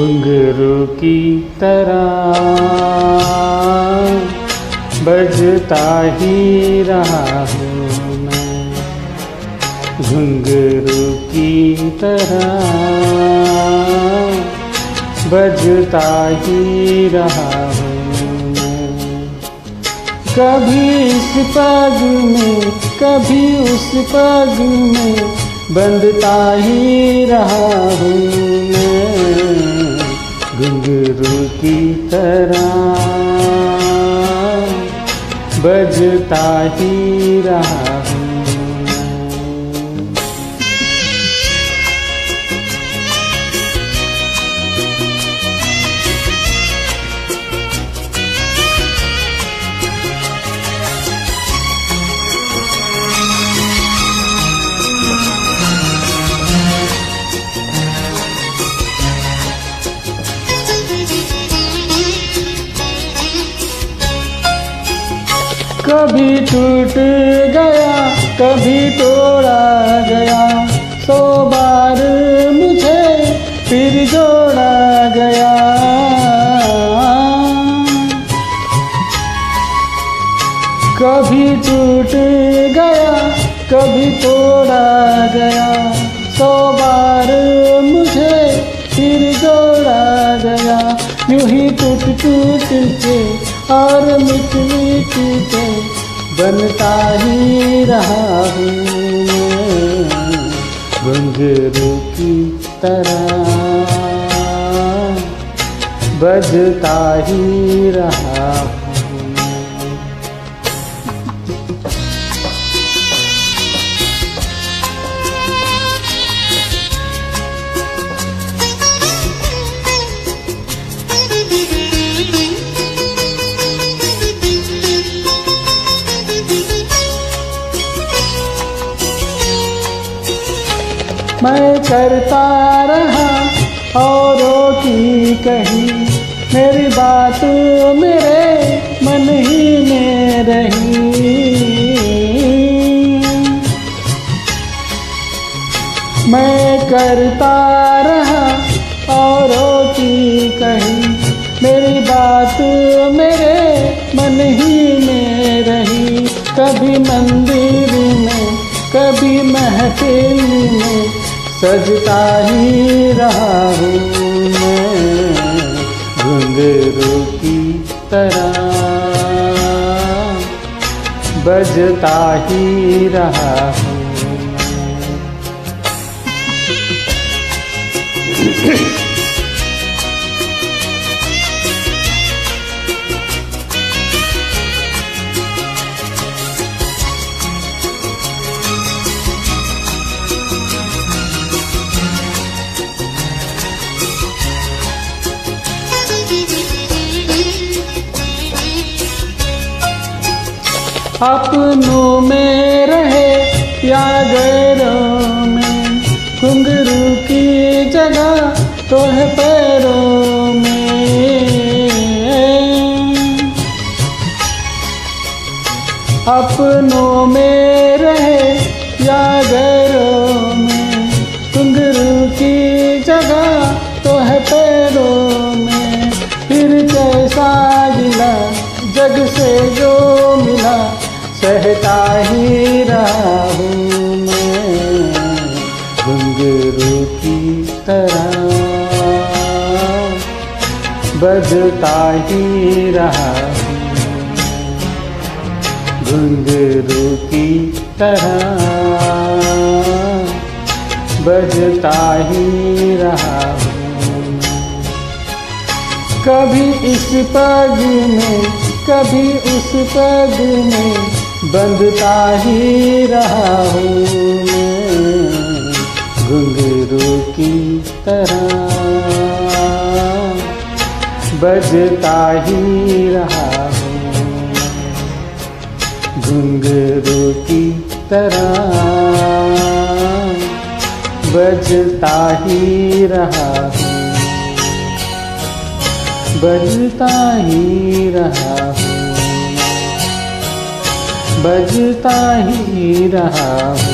घुंघरू की तरह बजता ही रहा हूँ मैं, घुंघरू की तरह बजता ही रहा हूँ मैं। कभी इस पग में कभी उस पग में बंधता ही रहा हूँ मैं, घुंघरू की तरह बजता ही रहा हूँ। कभी टूट गया कभी तोड़ा गया, 100 बार मुझे फिर जोड़ा गया। कभी टूट गया कभी तोड़ा गया, 100 बार मुझे फिर जोड़ा गया। यूं ही टूट टूट के और मिट मिट के बनता ही रहा हूँ मैं, घुंघरू की तरह बजता ही रहा हूँ। मैं करता रहा औरों की कही, मेरी बात मेरे मन ही में रही। मैं करता रहा औरों की कही, मेरी बात मेरे मन ही में रही। कभी मंदिर में कभी महफिल में सजता ही रहा हूँ मैं, घुंघरू की तरह बजता ही रहा हूँ। अपनों में रहे या गैरों में, घुंघरू की जगह तो है पैरों में। अपनों में रहे या गैरों में, घुंघरू की जगह तो है पैरों में। फिर कैसा गिला जग से जो मिला, सहता ही रहा हूँ मैं, घुंघरू की तरह बजता ही रहा हूँ, घुंघरू की तरह बजता ही रहा हूँ। कभी इस पग में कभी उस पग में बंधता ही रहा हूँ मैं, घुंघरू की तरह बजता ही रहा हूँ, घुंघरू की तरह बजता ही रहा हूँ, बजता ही रहा हूँ, बजता ही रहा हूँ।